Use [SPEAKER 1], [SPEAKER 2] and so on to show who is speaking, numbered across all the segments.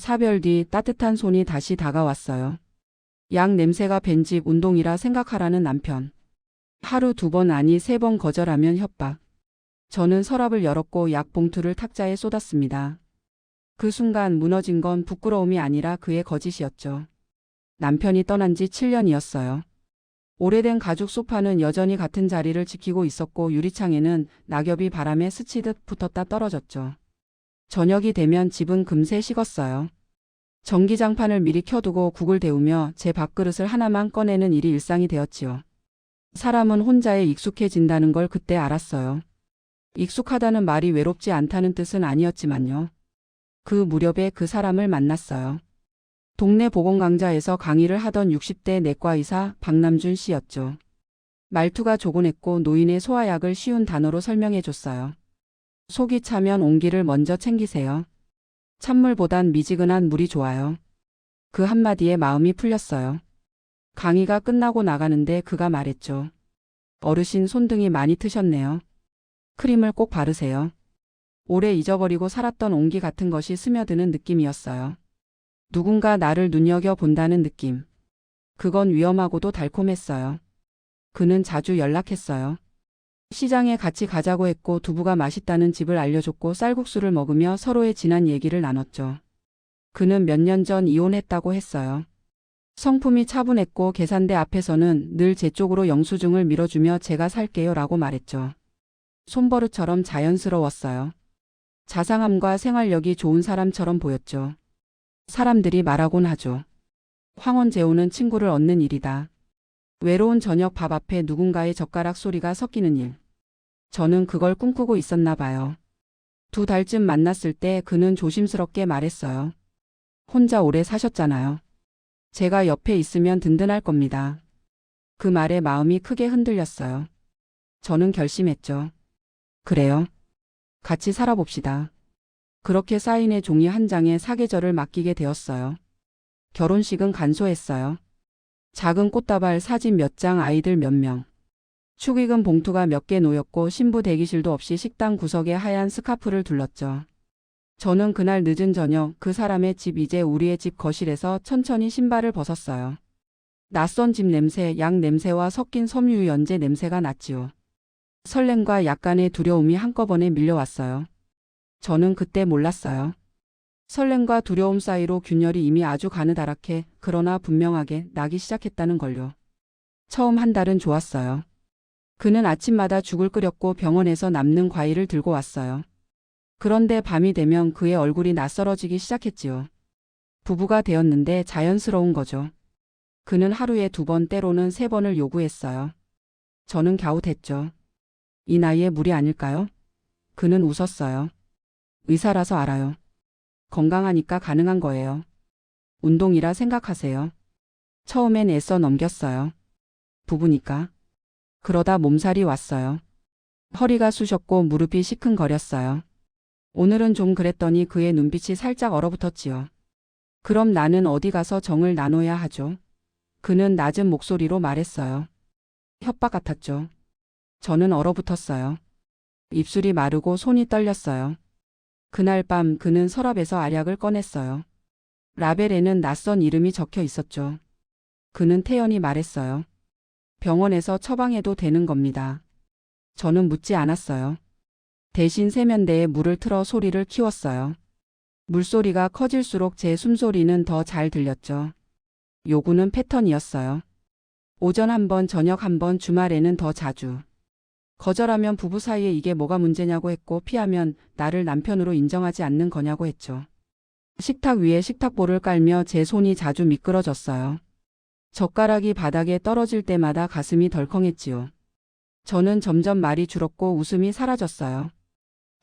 [SPEAKER 1] 사별 뒤 따뜻한 손이 다시 다가왔어요. 약 냄새가 밴 집 운동이라 생각하라는 남편. 하루 2번 아니 3번 거절하면 협박. 저는 서랍을 열었고 약 봉투를 탁자에 쏟았습니다. 그 순간 무너진 건 부끄러움이 아니라 그의 거짓이었죠. 남편이 떠난 지 7년이었어요. 오래된 가죽 소파는 여전히 같은 자리를 지키고 있었고 유리창에는 낙엽이 바람에 스치듯 붙었다 떨어졌죠. 저녁이 되면 집은 금세 식었어요. 전기장판을 미리 켜두고 국을 데우며 제 밥그릇을 하나만 꺼내는 일이 일상이 되었지요. 사람은 혼자에 익숙해진다는 걸 그때 알았어요. 익숙하다는 말이 외롭지 않다는 뜻은 아니었지만요. 그 무렵에 그 사람을 만났어요. 동네 보건강좌에서 강의를 하던 60대 내과의사 박남준 씨였죠. 말투가 조곤했고 노인의 소화약을 쉬운 단어로 설명해 줬어요. 속이 차면 온기를 먼저 챙기세요. 찬물보단 미지근한 물이 좋아요. 그 한마디에 마음이 풀렸어요. 강의가 끝나고 나가는데 그가 말했죠. 어르신 손등이 많이 트셨네요. 크림을 꼭 바르세요. 오래 잊어버리고 살았던 온기 같은 것이 스며드는 느낌이었어요. 누군가 나를 눈여겨본다는 느낌. 그건 위험하고도 달콤했어요. 그는 자주 연락했어요. 시장에 같이 가자고 했고 두부가 맛있다는 집을 알려줬고 쌀국수를 먹으며 서로의 지난 얘기를 나눴죠. 그는 몇 년 전 이혼했다고 했어요. 성품이 차분했고 계산대 앞에서는 늘 제 쪽으로 영수증을 밀어주며 제가 살게요 라고 말했죠. 손버릇처럼 자연스러웠어요. 자상함과 생활력이 좋은 사람처럼 보였죠. 사람들이 말하곤 하죠. 황혼 재우는 친구를 얻는 일이다. 외로운 저녁 밥 앞에 누군가의 젓가락 소리가 섞이는 일. 저는 그걸 꿈꾸고 있었나 봐요. 2달쯤 만났을 때 그는 조심스럽게 말했어요. 혼자 오래 사셨잖아요. 제가 옆에 있으면 든든할 겁니다. 그 말에 마음이 크게 흔들렸어요. 저는 결심했죠. 그래요. 같이 살아봅시다. 그렇게 사인의 종이 한 장에 사계절을 맡기게 되었어요. 결혼식은 간소했어요. 작은 꽃다발 사진 몇 장 아이들 몇 명. 축의금 봉투가 몇 개 놓였고 신부 대기실도 없이 식당 구석에 하얀 스카프를 둘렀죠. 저는 그날 늦은 저녁 그 사람의 집 이제 우리의 집 거실에서 천천히 신발을 벗었어요. 낯선 집 냄새, 약 냄새와 섞인 섬유 연제 냄새가 났지요. 설렘과 약간의 두려움이 한꺼번에 밀려왔어요. 저는 그때 몰랐어요. 설렘과 두려움 사이로 균열이 이미 아주 가느다랗게 그러나 분명하게 나기 시작했다는 걸요. 처음 한 달은 좋았어요. 그는 아침마다 죽을 끓였고 병원에서 남는 과일을 들고 왔어요. 그런데 밤이 되면 그의 얼굴이 낯설어지기 시작했지요. 부부가 되었는데 자연스러운 거죠. 그는 하루에 2번 때로는 3번을 요구했어요. 저는 갸웃했죠. 이 나이에 무리 아닐까요? 그는 웃었어요. 의사라서 알아요. 건강하니까 가능한 거예요. 운동이라 생각하세요. 처음엔 애써 넘겼어요. 부부니까. 그러다 몸살이 왔어요. 허리가 쑤셨고 무릎이 시큰거렸어요. 오늘은 좀 그랬더니 그의 눈빛이 살짝 얼어붙었지요. 그럼 나는 어디 가서 정을 나눠야 하죠? 그는 낮은 목소리로 말했어요. 협박 같았죠. 저는 얼어붙었어요. 입술이 마르고 손이 떨렸어요. 그날 밤 그는 서랍에서 알약을 꺼냈어요. 라벨에는 낯선 이름이 적혀 있었죠. 그는 태연히 말했어요. 병원에서 처방해도 되는 겁니다. 저는 묻지 않았어요. 대신 세면대에 물을 틀어 소리를 키웠어요. 물소리가 커질수록 제 숨소리는 더 잘 들렸죠. 요구는 패턴이었어요. 오전 1번, 저녁 1번, 주말에는 더 자주. 거절하면 부부 사이에 이게 뭐가 문제냐고 했고 피하면 나를 남편으로 인정하지 않는 거냐고 했죠. 식탁 위에 식탁볼을 깔며 제 손이 자주 미끄러졌어요. 젓가락이 바닥에 떨어질 때마다 가슴이 덜컹했지요. 저는 점점 말이 줄었고 웃음이 사라졌어요.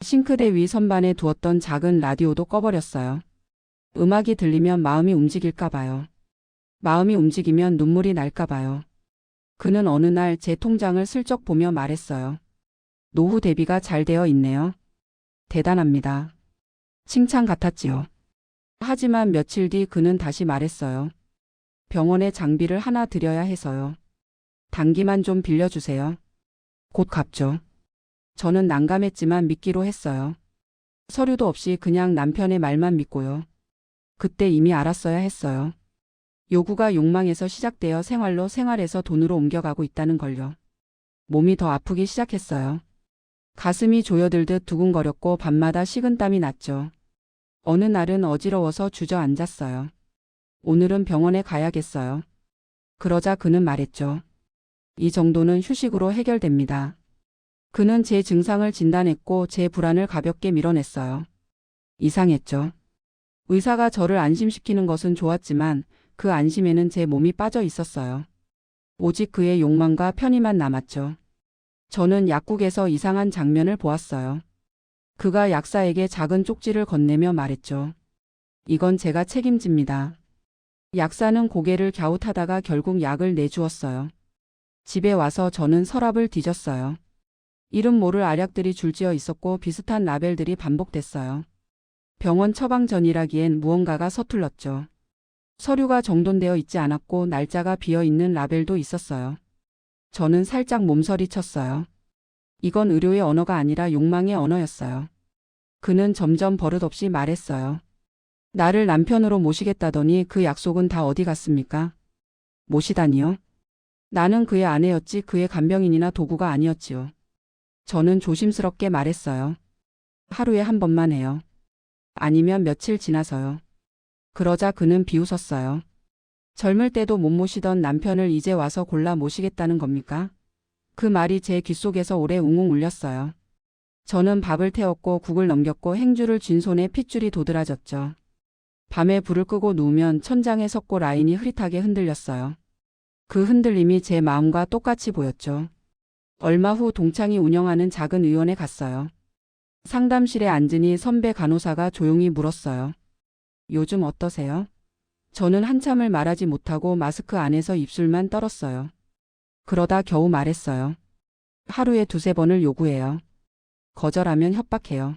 [SPEAKER 1] 싱크대 위 선반에 두었던 작은 라디오도 꺼버렸어요. 음악이 들리면 마음이 움직일까 봐요. 마음이 움직이면 눈물이 날까 봐요. 그는 어느 날 제 통장을 슬쩍 보며 말했어요. 노후 대비가 잘 되어 있네요. 대단합니다. 칭찬 같았지요. 하지만 며칠 뒤 그는 다시 말했어요. 병원에 장비를 하나 드려야 해서요. 단기만 좀 빌려주세요. 곧 갚죠. 저는 난감했지만 믿기로 했어요. 서류도 없이 그냥 남편의 말만 믿고요. 그때 이미 알았어야 했어요. 요구가 욕망에서 시작되어 생활에서 돈으로 옮겨가고 있다는 걸요. 몸이 더 아프기 시작했어요. 가슴이 조여들듯 두근거렸고 밤마다 식은땀이 났죠. 어느 날은 어지러워서 주저앉았어요. 오늘은 병원에 가야겠어요. 그러자 그는 말했죠. 이 정도는 휴식으로 해결됩니다. 그는 제 증상을 진단했고 제 불안을 가볍게 밀어냈어요. 이상했죠. 의사가 저를 안심시키는 것은 좋았지만 그 안심에는 제 몸이 빠져 있었어요. 오직 그의 욕망과 편의만 남았죠. 저는 약국에서 이상한 장면을 보았어요. 그가 약사에게 작은 쪽지를 건네며 말했죠. 이건 제가 책임집니다. 약사는 고개를 갸웃하다가 결국 약을 내주었어요. 집에 와서 저는 서랍을 뒤졌어요. 이름 모를 알약들이 줄지어 있었고 비슷한 라벨들이 반복됐어요. 병원 처방 전이라기엔 무언가가 서툴렀죠. 서류가 정돈되어 있지 않았고 날짜가 비어있는 라벨도 있었어요. 저는 살짝 몸서리쳤어요. 이건 의료의 언어가 아니라 욕망의 언어였어요. 그는 점점 버릇없이 말했어요. 나를 남편으로 모시겠다더니 그 약속은 다 어디 갔습니까? 모시다니요? 나는 그의 아내였지 그의 간병인이나 도구가 아니었지요. 저는 조심스럽게 말했어요. 하루에 한 번만 해요. 아니면 며칠 지나서요. 그러자 그는 비웃었어요. 젊을 때도 못 모시던 남편을 이제 와서 골라 모시겠다는 겁니까? 그 말이 제 귓속에서 오래 웅웅 울렸어요. 저는 밥을 태웠고 국을 넘겼고 행주를 쥔 손에 핏줄이 도드라졌죠. 밤에 불을 끄고 누우면 천장의 석고 라인이 흐릿하게 흔들렸어요. 그 흔들림이 제 마음과 똑같이 보였죠. 얼마 후 동창이 운영하는 작은 의원에 갔어요. 상담실에 앉으니 선배 간호사가 조용히 물었어요. 요즘 어떠세요? 저는 한참을 말하지 못하고 마스크 안에서 입술만 떨었어요. 그러다 겨우 말했어요. 하루에 2~3번을 요구해요. 거절하면 협박해요.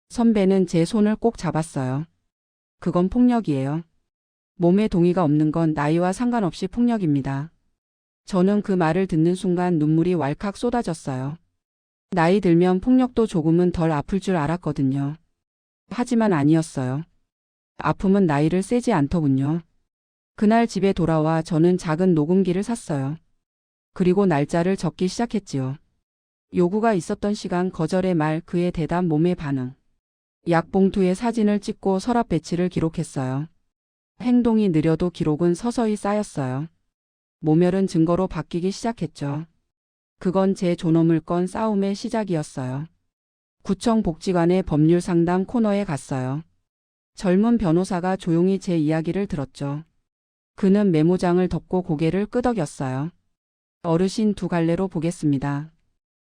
[SPEAKER 1] 선배는 제 손을 꼭 잡았어요. 그건 폭력이에요. 몸에 동의가 없는 건 나이와 상관없이 폭력입니다. 저는 그 말을 듣는 순간 눈물이 왈칵 쏟아졌어요. 나이 들면 폭력도 조금은 덜 아플 줄 알았거든요. 하지만 아니었어요. 아픔은 나이를 세지 않더군요. 그날 집에 돌아와 저는 작은 녹음기를 샀어요. 그리고 날짜를 적기 시작했지요. 요구가 있었던 시간, 거절의 말, 그의 대답, 몸의 반응. 약봉투에 사진을 찍고 서랍 배치를 기록했어요. 행동이 느려도 기록은 서서히 쌓였어요. 모멸은 증거로 바뀌기 시작했죠. 그건 제 존엄을 건 싸움의 시작이었어요. 구청 복지관의 법률 상담 코너에 갔어요. 젊은 변호사가 조용히 제 이야기를 들었죠. 그는 메모장을 덮고 고개를 끄덕였어요. 어르신 2갈래로 보겠습니다.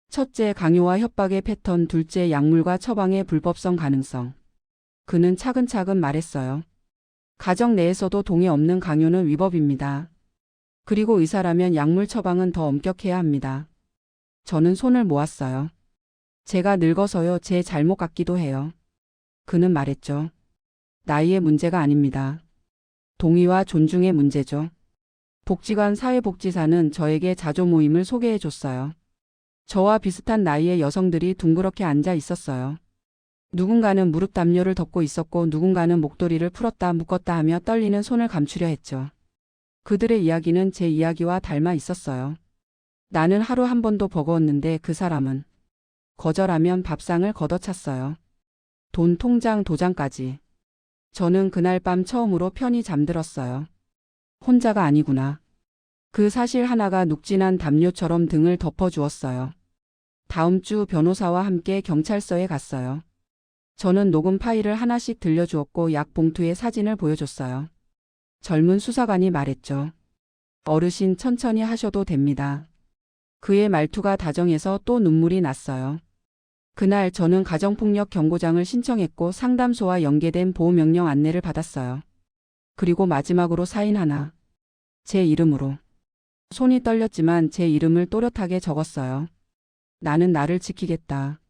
[SPEAKER 1] 첫째, 강요와 협박의 패턴. 둘째, 약물과 처방의 불법성 가능성. 그는 차근차근 말했어요. 가정 내에서도 동의 없는 강요는 위법입니다. 그리고 의사라면 약물 처방은 더 엄격해야 합니다. 저는 손을 모았어요. 제가 늙어서요, 제 잘못 같기도 해요. 그는 말했죠. 나이의 문제가 아닙니다. 동의와 존중의 문제죠. 복지관 사회복지사는 저에게 자조 모임을 소개해 줬어요. 저와 비슷한 나이의 여성들이 둥그렇게 앉아 있었어요. 누군가는 무릎 담요를 덮고 있었고 누군가는 목도리를 풀었다 묶었다 하며 떨리는 손을 감추려 했죠. 그들의 이야기는 제 이야기와 닮아 있었어요. 나는 하루 한 번도 버거웠는데 그 사람은 거절하면 밥상을 걷어찼어요. 돈, 통장, 도장까지. 저는 그날 밤 처음으로 편히 잠들었어요. 혼자가 아니구나. 그 사실 하나가 눅진한 담요처럼 등을 덮어주었어요. 다음 주 변호사와 함께 경찰서에 갔어요. 저는 녹음 파일을 하나씩 들려주었고 약 봉투에 사진을 보여줬어요. 젊은 수사관이 말했죠. 어르신 천천히 하셔도 됩니다. 그의 말투가 다정해서 또 눈물이 났어요. 그날 저는 가정폭력 경고장을 신청했고 상담소와 연계된 보호명령 안내를 받았어요. 그리고 마지막으로 사인 하나. 제 이름으로. 손이 떨렸지만 제 이름을 또렷하게 적었어요. 나는 나를 지키겠다.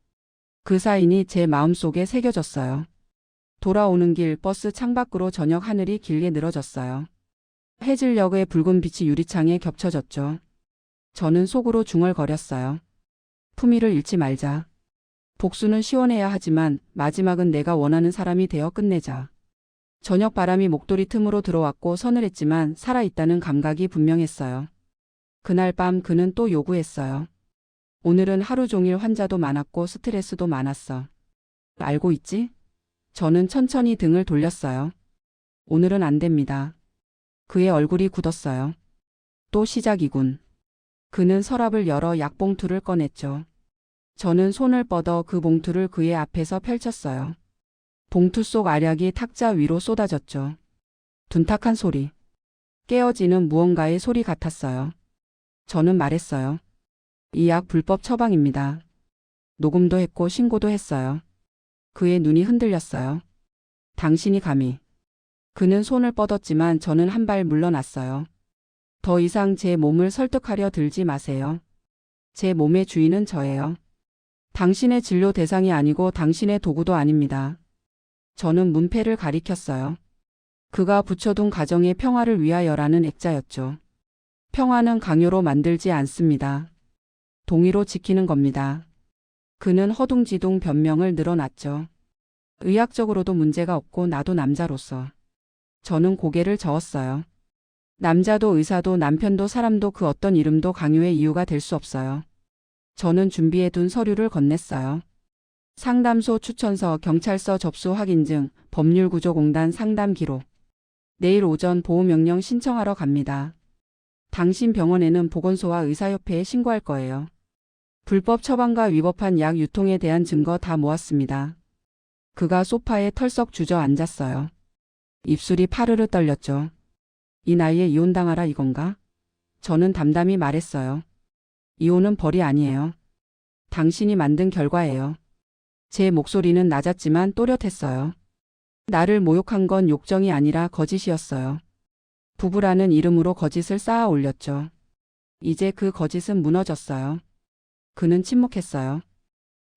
[SPEAKER 1] 그 사인이 제 마음속에 새겨졌어요. 돌아오는 길 버스 창밖으로 저녁 하늘이 길게 늘어졌어요. 해질녘의 붉은 빛이 유리창에 겹쳐졌죠. 저는 속으로 중얼거렸어요. 품위를 잃지 말자. 복수는 시원해야 하지만 마지막은 내가 원하는 사람이 되어 끝내자. 저녁 바람이 목도리 틈으로 들어왔고 서늘했지만 살아있다는 감각이 분명했어요. 그날 밤 그는 또 요구했어요. 오늘은 하루 종일 환자도 많았고 스트레스도 많았어. 알고 있지? 저는 천천히 등을 돌렸어요. 오늘은 안 됩니다. 그의 얼굴이 굳었어요. 또 시작이군. 그는 서랍을 열어 약봉투를 꺼냈죠. 저는 손을 뻗어 그 봉투를 그의 앞에서 펼쳤어요. 봉투 속 알약이 탁자 위로 쏟아졌죠. 둔탁한 소리. 깨어지는 무언가의 소리 같았어요. 저는 말했어요. 이 약 불법 처방입니다. 녹음도 했고 신고도 했어요. 그의 눈이 흔들렸어요. 당신이 감히. 그는 손을 뻗었지만 저는 한 발 물러났어요. 더 이상 제 몸을 설득하려 들지 마세요. 제 몸의 주인은 저예요. 당신의 진료 대상이 아니고 당신의 도구도 아닙니다. 저는 문패를 가리켰어요. 그가 붙여둔 가정의 평화를 위하여라는 액자였죠. 평화는 강요로 만들지 않습니다. 동의로 지키는 겁니다. 그는 허둥지둥 변명을 늘어놨죠. 의학적으로도 문제가 없고 나도 남자로서. 저는 고개를 저었어요. 남자도 의사도 남편도 사람도 그 어떤 이름도 강요의 이유가 될 수 없어요. 저는 준비해둔 서류를 건넸어요. 상담소 추천서, 경찰서 접수 확인증, 법률구조공단 상담 기록. 내일 오전 보호명령 신청하러 갑니다. 당신 병원에는 보건소와 의사협회에 신고할 거예요. 불법 처방과 위법한 약 유통에 대한 증거 다 모았습니다. 그가 소파에 털썩 주저앉았어요. 입술이 파르르 떨렸죠. 이 나이에 이혼당하라 이건가? 저는 담담히 말했어요. 이혼은 벌이 아니에요. 당신이 만든 결과예요. 제 목소리는 낮았지만 또렷했어요. 나를 모욕한 건 욕정이 아니라 거짓이었어요. 부부라는 이름으로 거짓을 쌓아 올렸죠. 이제 그 거짓은 무너졌어요. 그는 침묵했어요.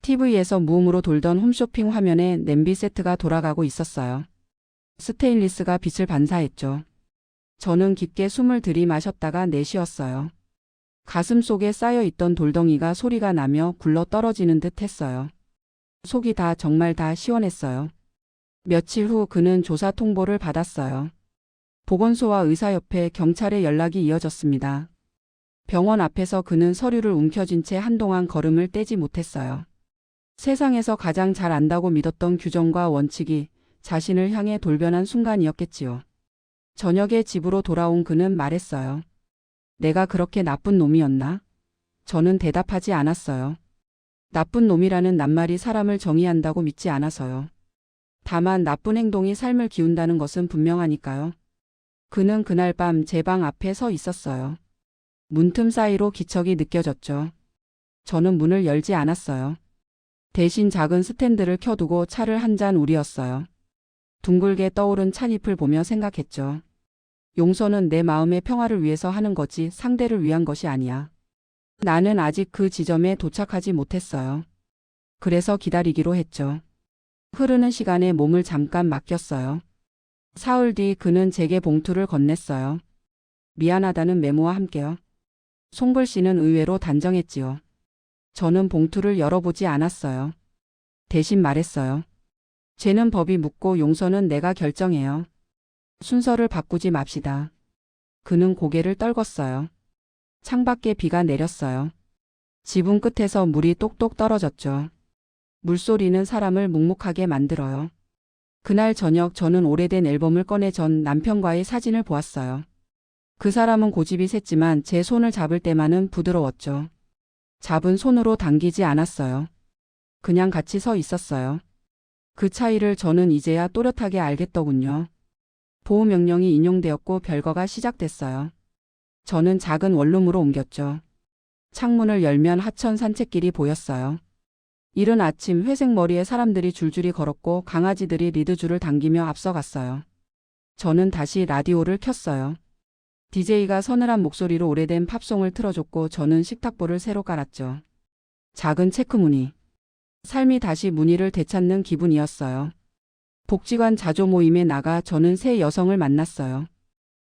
[SPEAKER 1] TV에서 무음으로 돌던 홈쇼핑 화면에 냄비 세트가 돌아가고 있었어요. 스테인리스가 빛을 반사했죠. 저는 깊게 숨을 들이마셨다가 내쉬었어요. 가슴 속에 쌓여있던 돌덩이가 소리가 나며 굴러 떨어지는 듯 했어요. 속이 정말 다 시원했어요. 며칠 후 그는 조사 통보를 받았어요. 보건소와 의사협회, 경찰에 연락이 이어졌습니다. 병원 앞에서 그는 서류를 움켜쥔 채 한동안 걸음을 떼지 못했어요. 세상에서 가장 잘 안다고 믿었던 규정과 원칙이 자신을 향해 돌변한 순간이었겠지요. 저녁에 집으로 돌아온 그는 말했어요. 내가 그렇게 나쁜 놈이었나? 저는 대답하지 않았어요. 나쁜 놈이라는 낱말이 사람을 정의한다고 믿지 않아서요. 다만 나쁜 행동이 삶을 기운다는 것은 분명하니까요. 그는 그날 밤 제 방 앞에 서 있었어요. 문틈 사이로 기척이 느껴졌죠. 저는 문을 열지 않았어요. 대신 작은 스탠드를 켜두고 차를 한 잔 우리었어요. 둥글게 떠오른 찻잎을 보며 생각했죠. 용서는 내 마음의 평화를 위해서 하는 거지 상대를 위한 것이 아니야. 나는 아직 그 지점에 도착하지 못했어요. 그래서 기다리기로 했죠. 흐르는 시간에 몸을 잠깐 맡겼어요. 사흘 뒤 그는 제게 봉투를 건넸어요. 미안하다는 메모와 함께요. 송글씨는 의외로 단정했지요. 저는 봉투를 열어보지 않았어요. 대신 말했어요. 죄는 법이 묻고 용서는 내가 결정해요. 순서를 바꾸지 맙시다. 그는 고개를 떨궜어요. 창밖에 비가 내렸어요. 지붕 끝에서 물이 똑똑 떨어졌죠. 물소리는 사람을 묵묵하게 만들어요. 그날 저녁 저는 오래된 앨범을 꺼내 전 남편과의 사진을 보았어요. 그 사람은 고집이 셌지만 제 손을 잡을 때만은 부드러웠죠. 잡은 손으로 당기지 않았어요. 그냥 같이 서 있었어요. 그 차이를 저는 이제야 또렷하게 알겠더군요. 보호명령이 인용되었고 별거가 시작됐어요. 저는 작은 원룸으로 옮겼죠. 창문을 열면 하천 산책길이 보였어요. 이른 아침 회색 머리에 사람들이 줄줄이 걸었고 강아지들이 리드줄을 당기며 앞서갔어요. 저는 다시 라디오를 켰어요. DJ가 서늘한 목소리로 오래된 팝송을 틀어줬고 저는 식탁보를 새로 깔았죠. 작은 체크무늬. 삶이 다시 무늬를 되찾는 기분이었어요. 복지관 자조 모임에 나가 저는 새 여성을 만났어요.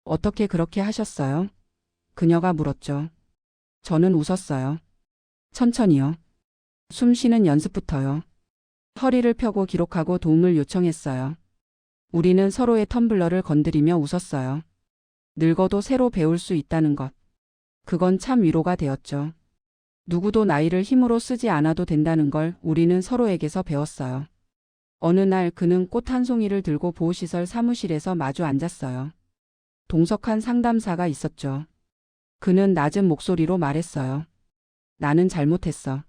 [SPEAKER 1] 어떻게 그렇게 하셨어요? 그녀가 물었죠. 저는 웃었어요. 천천히요. 숨 쉬는 연습부터요. 허리를 펴고 기록하고 도움을 요청했어요. 우리는 서로의 텀블러를 건드리며 웃었어요. 늙어도 새로 배울 수 있다는 것. 그건 참 위로가 되었죠. 누구도 나이를 힘으로 쓰지 않아도 된다는 걸 우리는 서로에게서 배웠어요. 어느 날 그는 꽃 한 송이를 들고 보호시설 사무실에서 마주 앉았어요. 동석한 상담사가 있었죠. 그는 낮은 목소리로 말했어요. 나는 잘못했어.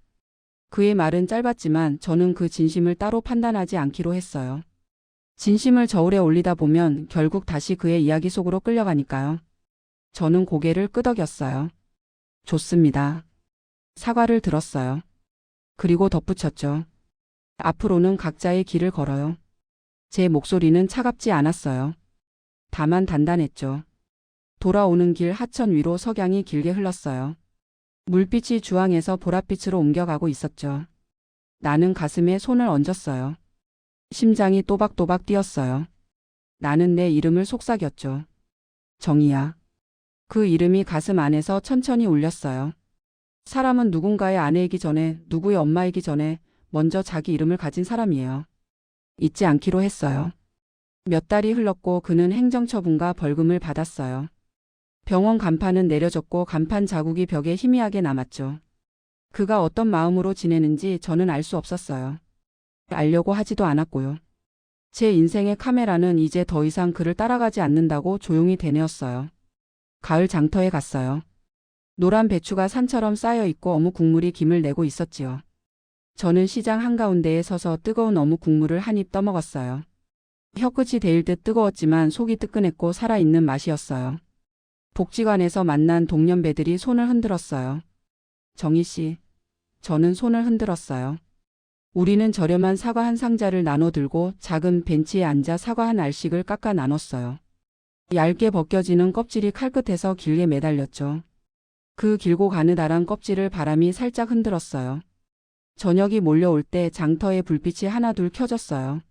[SPEAKER 1] 그의 말은 짧았지만 저는 그 진심을 따로 판단하지 않기로 했어요. 진심을 저울에 올리다 보면 결국 다시 그의 이야기 속으로 끌려가니까요. 저는 고개를 끄덕였어요. 좋습니다. 사과를 들었어요. 그리고 덧붙였죠. 앞으로는 각자의 길을 걸어요. 제 목소리는 차갑지 않았어요. 다만 단단했죠. 돌아오는 길 하천 위로 석양이 길게 흘렀어요. 물빛이 주황에서 보랏빛으로 옮겨가고 있었죠. 나는 가슴에 손을 얹었어요. 심장이 또박또박 뛰었어요. 나는 내 이름을 속삭였죠. 정희야. 그 이름이 가슴 안에서 천천히 울렸어요. 사람은 누군가의 아내이기 전에, 누구의 엄마이기 전에 먼저 자기 이름을 가진 사람이에요. 잊지 않기로 했어요. 몇 달이 흘렀고 그는 행정처분과 벌금을 받았어요. 병원 간판은 내려졌고 간판 자국이 벽에 희미하게 남았죠. 그가 어떤 마음으로 지내는지 저는 알 수 없었어요. 알려고 하지도 않았고요. 제 인생의 카메라는 이제 더 이상 그를 따라가지 않는다고 조용히 되뇌었어요. 가을 장터에 갔어요. 노란 배추가 산처럼 쌓여 있고 어묵 국물이 김을 내고 있었지요. 저는 시장 한가운데에 서서 뜨거운 어묵 국물을 한 입 떠먹었어요. 혀끝이 데일 듯 뜨거웠지만 속이 뜨끈했고 살아있는 맛이었어요. 복지관에서 만난 동년배들이 손을 흔들었어요. 정희 씨. 저는 손을 흔들었어요. 우리는 저렴한 사과 한 상자를 나눠 들고 작은 벤치에 앉아 사과 한 알씩을 깎아 나눴어요. 얇게 벗겨지는 껍질이 칼끝에서 길게 매달렸죠. 그 길고 가느다란 껍질을 바람이 살짝 흔들었어요. 저녁이 몰려올 때 장터의 불빛이 하나둘 켜졌어요.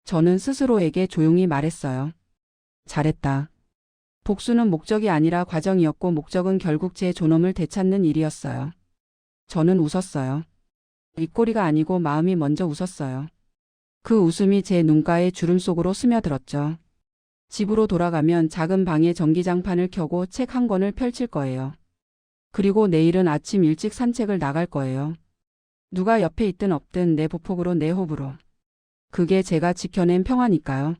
[SPEAKER 1] 저는 스스로에게 조용히 말했어요. 잘했다. 복수는 목적이 아니라 과정이었고 목적은 결국 제 존엄을 되찾는 일이었어요. 저는 웃었어요. 입꼬리가 아니고 마음이 먼저 웃었어요. 그 웃음이 제 눈가의 주름 속으로 스며들었죠. 집으로 돌아가면 작은 방에 전기장판을 켜고 책 한 권을 펼칠 거예요. 그리고 내일은 아침 일찍 산책을 나갈 거예요. 누가 옆에 있든 없든 내 보폭으로 내 호흡으로. 그게 제가 지켜낸 평화니까요.